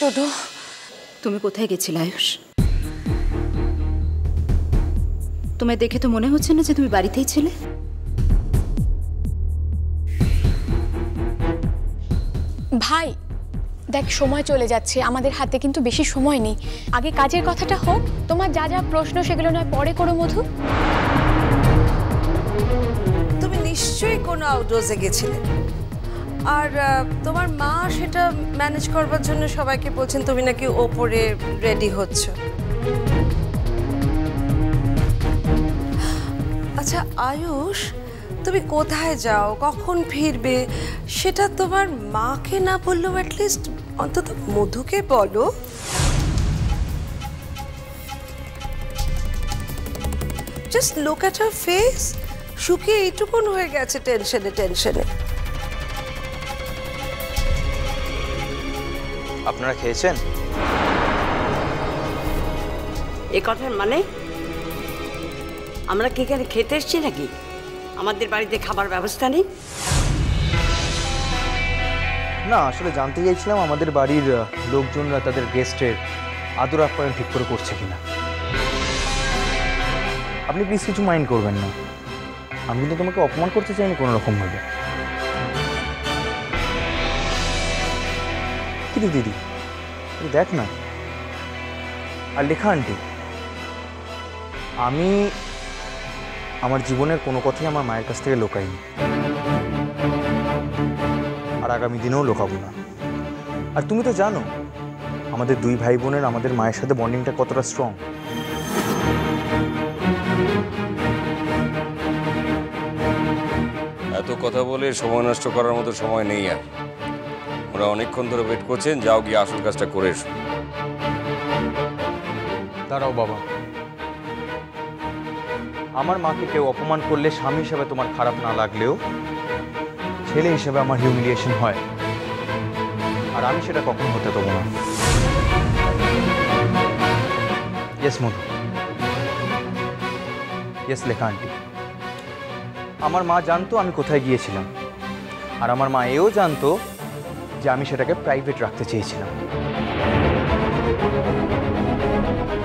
টোটো, তুমি কোথায় গেছিলে আয়ুষ? তোমায় দেখে তো মনে হচ্ছে না যে তুমি বাড়িতেই ছিলে। ভাই দেখ, সময় চলে যাচ্ছে, আমাদের হাতে কিন্তু বেশি সময় নেই। আগে কাজের কথাটা হোক। তোমার যা যা প্রশ্ন সেগুলো নয় পরে করো মধু। তুমি নিশ্চয়ই কোনো আউটডোর্সে গেছিলে, আর তোমার মা সেটা ম্যানেজ করবার জন্য সবাইকে বলছেন তুমি নাকি ওপরে রেডি হচ্ছ। আচ্ছা আয়ুষ, তুমি কোথায় যাও, কখন ফিরবে, সেটা তোমার মাকে না বললেও অ্যাটলিস্ট অন্তত মধুকে বলো। Just look at her face, শুকিয়ে এইটুকুন হয়ে গেছে টেনশনে টেনশনে। আপনারা খেয়েছেন? এ কথার মানে আমরা কি এখানে খেতে এসছি নাকি? আমাদের বাড়িতে খাবার ব্যবস্থা নেই? না, আসলে জানতে চাইছিলাম আমাদের বাড়ির লোকজনরা তাদের গেস্টের আদর আপ্যায়ন ঠিক করে করছে কিনা। আপনি প্লিজ কিছু মাইন্ড করবেন না, আমি কিন্তু তোমাকে অপমান করতে চাইনি কোনো রকম ভাবে। কিন্তু দিদি দেখ না, আর লেখা আন্টি, আমি আমার জীবনের কোনো কথাই আমার মায়ের কাছ থেকে লুকাইনি, আর আগামী দিনেও লুকাবো না। আর তুমি তো জানো আমাদের দুই ভাই বোনের আমাদের মায়ের সাথে বন্ডিংটা কতটা স্ট্রং। এত কথা বলে সময় নষ্ট করার মতো সময় নেই আর। ওরা অনেকক্ষণ ধরে ওয়েট করছেন, যাও গিয়ে আসল কাজটা করে এসো। দাঁড়াও বাবা, আমার মাকে কেউ অপমান করলে স্বামী হিসেবে তোমার খারাপ না লাগলেও ছেলে হিসেবে আমার হিউমিলিয়েশন হয়, আর আমি সেটা কখনো হতে দেবো না। ইয়েস মধু, ইয়েস লেখা আন্টি, আমার মা জানতো আমি কোথায় গিয়েছিলাম, আর আমার মা এও জানতো যে আমি সেটাকে প্রাইভেট রাখতে চেয়েছিলাম।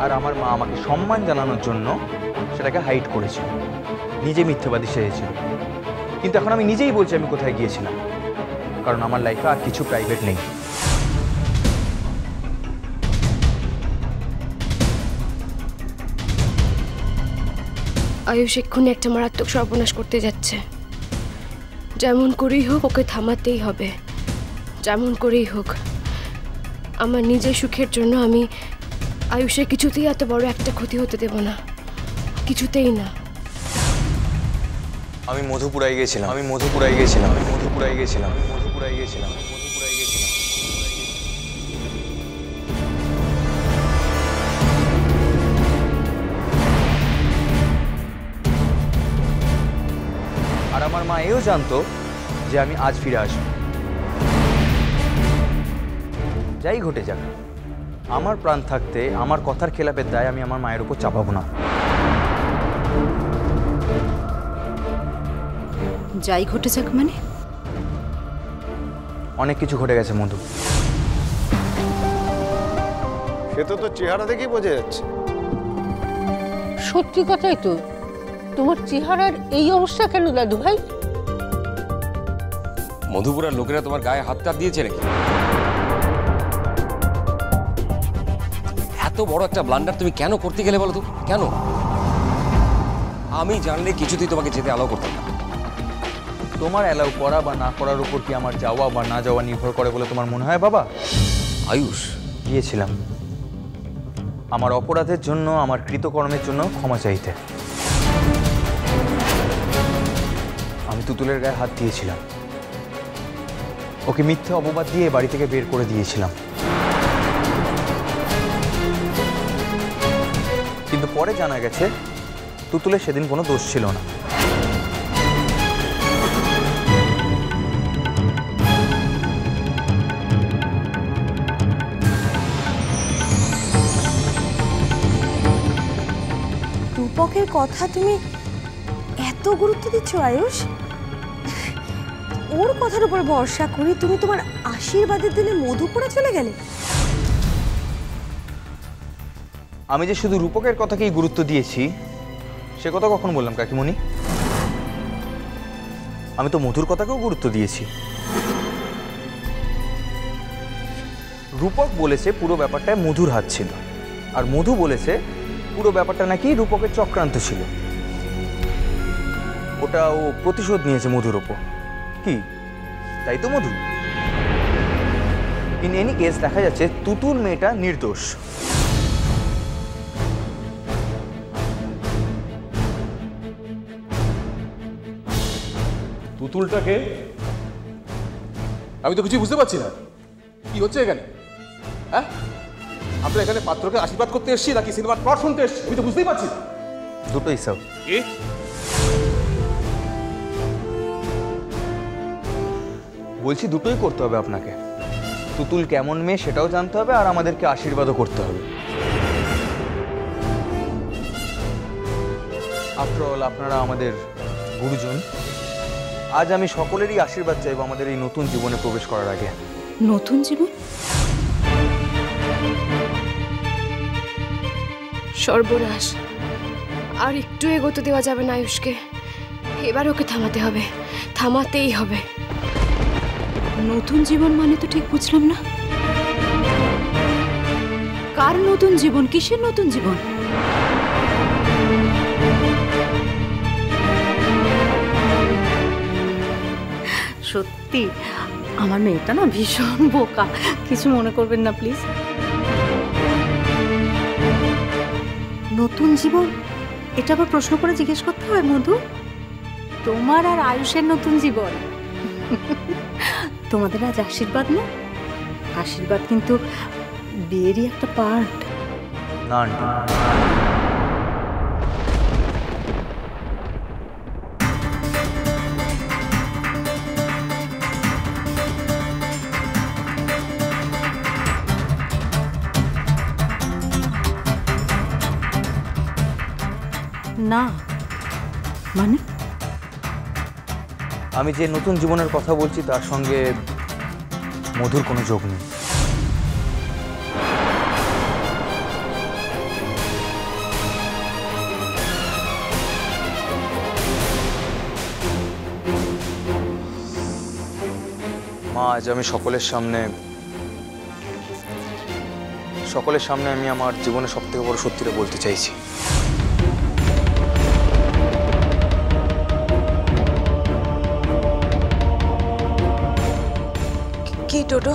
আর আমার মা আমাকে সম্মান জানানোর জন্য সেটাকে হাইড করেছিল, নিজে মিথ্যাবাদী সেজেছিল। কিন্তু এখন আমি নিজেই বলছি আমি কোথায় গিয়েছিলাম, কারণ আমার লাইফে আর কিছু প্রাইভেট নেই। আয়ুষ এক্ষুনি একটা মারাত্মক সর্বনাশ করতে যাচ্ছে। যেমন করেই হোক ওকে থামাতেই হবে, যেমন করেই হোক। আমার নিজের সুখের জন্য আমি আয়ুষের কিছুতেই এত বড় একটা ক্ষতি হতে দেব না, কিছুতেই না। আমি মধুপুরাই গেছিলাম, আর আমার মা এও জানতো যে আমি আজ ফিরে আসবো। যাই ঘটে যাক, আমার প্রাণ থাকতে আমার কথার খেলাপের দায় আমি আমার মায়ের উপর চাপাবো না। যাই ঘটে যাক মানে? অনেক কিছু ঘটে গেছে মধু। সে তো তোর চেহারা দেখেই বোঝা যাচ্ছে। সত্যি কথাই তো, তোমার চেহারার এই অবস্থা কেন দাদু ভাই? মধুপুরের লোকেরা তোমার গায়ে হাত টাত দিয়েছে নাকি? এত বড় একটা ব্লান্ডার তুমি কেন করতে গেলে বলো তো? কেন? আমি জানলে কিছুতেই তোমাকে যেতে অ্যালাউ করতাম না। তোমার অ্যালাউ করা বা না করার উপর কি আমার যাওয়া বা না যাওয়া নির্ভর করে বলে তোমার মনে হয় বাবা? আয়ুষ, গিয়েছিলাম আমার অপরাধের জন্য, আমার কৃতকর্মের জন্য ক্ষমা চাইতে। আমি তুতুলের গায়ে হাত দিয়েছিলাম, ওকে মিথ্যে অপবাদ দিয়ে বাড়ি থেকে বের করে দিয়েছিলাম। কিন্তু পরে জানা গেছে তুতুলের সেদিন কোনো দোষ ছিল না। রূপকের কথা তুমি এত গুরুত্ব দিচ্ছ আয়ুষ? ওর কথার উপর ভরসা করে তুমি তোমার আশীর্বাদের দিনে মধুপুরে চলে গেলে? আমি যে শুধু রূপকের কথাকেই গুরুত্ব দিয়েছি সে কথা কখন বললাম কাকিমণি? আমি তো মধুর কথাকেও গুরুত্ব দিয়েছি। রূপক বলেছে পুরো ব্যাপারটায় মধুর হাত ছিল, আর মধু বলেছে পুরো ব্যাপারটা নাকি রূপকের চক্রান্ত ছিল। ওটা ও প্রতিশোধ নিয়েছে মধুর ওপর। কি তাই তো মধু? ইন এনি কেস দেখা যাচ্ছে তুতুল মেয়েটা নির্দোষ। তুতুলটাকে আমি তো কিছু বুঝতে পারছি না কি হচ্ছে এখানে। হ্যাঁ, আমরা এখানে পাত্রকে আশীর্বাদ করতে এসেছি নাকি সিনেমার প্লট শুনতে এসেছি আমি তো বুঝতেই পারছি না। দুটোই স্যার। কি বলছি দুটোই করতে হবে আপনাকে। তুতুল কেমন মেয়ে সেটাও জানতে হবে, আর আমাদেরকে আশীর্বাদও করতে হবে। আফটার অল আপনারা আমাদের গুরুজন। আজ আমি সকলেরই আশীর্বাদ চাইবো আমাদের এই নতুন জীবনে প্রবেশ করার আগে। নতুন জীবন? সর্বনাশ, আর একটু এগোতে দেওয়া যাবে না আয়ুষকে। এবার ওকে থামাতে হবে, থামাতেই হবে। নতুন জীবন মানে তো ঠিক বুঝলাম না। কার নতুন জীবন? কিসের নতুন জীবন? সত্যি আমার মেয়েটা না ভীষণ বোকা, কিছু মনে করবেন না প্লিজ। নতুন জীবন এটা আবার প্রশ্ন করে জিজ্ঞেস করতে হয় মধু? তোমার আর আয়ুষের নতুন জীবন। তোমাদের আজ আশীর্বাদ না? আশীর্বাদ কিন্তু বিয়েরই একটা পার্ট। না আন্টি, না মানে আমি যে নতুন জীবনের কথা বলছি তার সঙ্গে মধুর কোনো যোগ নেই। মা, আজ আমি সকলের সামনে আমি আমার জীবনে সবথেকে বড় সত্যিটা বলতে চাইছি। কি টোটো?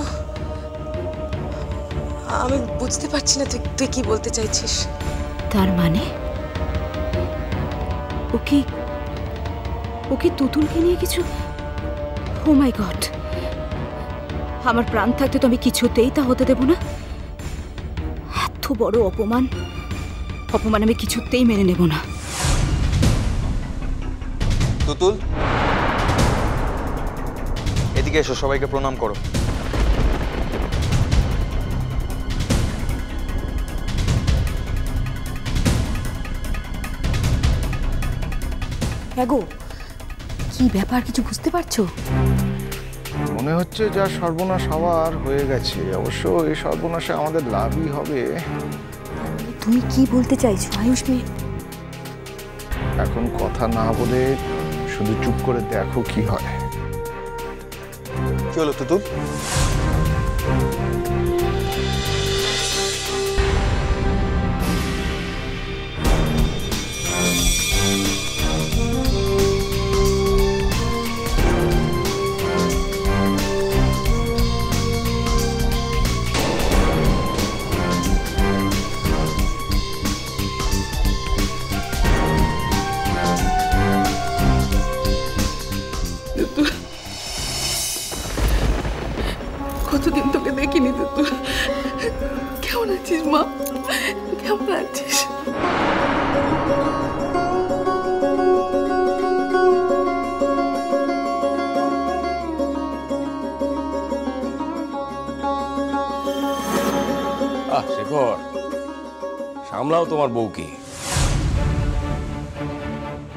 আমি বুঝতে পারছি না তুই কি বলতে চাইছিস। তার মানে ওকে তুতুলকে নিয়ে কিছু? ও মাই গড, আমার প্রাণ থাকতে তো আমি কিছুতেই তা হতে দেব না। এত বড় অপমান আমি কিছুতেই মেনে নেব না। তুতুল, এদিকে এসো, সবাইকে প্রণাম করো। এগো, কি ব্যাপার কিছু বুঝতে পারছো? মনে হচ্ছে যা সর্বনাশ হওয়ার হয়ে গেছে। অবশ্য এই সর্বনাশে আমাদের লাভই হবে। তুমি কি বলতে চাইছো আয়ুষ মেয়ে? এখন কথা না বলে শুধু চুপ করে দেখো কি হয়। কি হলো তুতুল? কতদিন তোকে দেখিনি তুতুল। কেমন আছিস মা? কেমন আছিস? শেখর, সামলাও তোমার বউকে।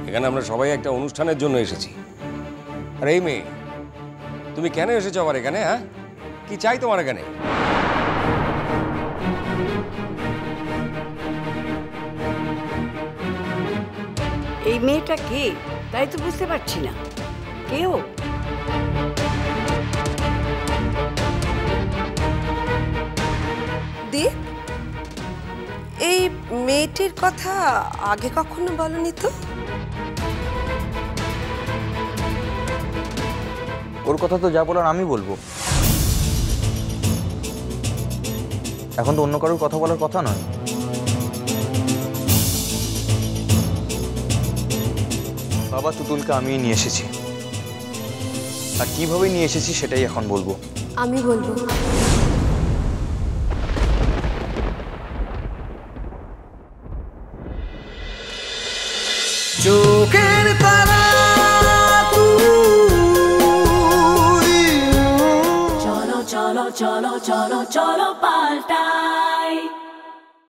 এখানে আমরা সবাই একটা অনুষ্ঠানের জন্য এসেছি। আর এই মেয়ে, তুমি কেন এসেছো আবার এখানে? হ্যাঁ, কি চাই তোমার এখানে? এই মেয়েটা কে তাই তো বুঝতে পারছি না। কেউ দীপ, এই মেয়েটির কথা আগে কখনো বলনি তো? ওর কথা তো যা বলার আমি বলবো, এখন তো অন্য কারোর কথা বলার কথা নয়। বাবা তুতুলকে আমিই নিয়ে এসেছি, আর কিভাবে নিয়ে এসেছি সেটাই এখন বলবো। আমি বলবো। চোখের তারা চলো চলো চলো চলো চলো পাল্টা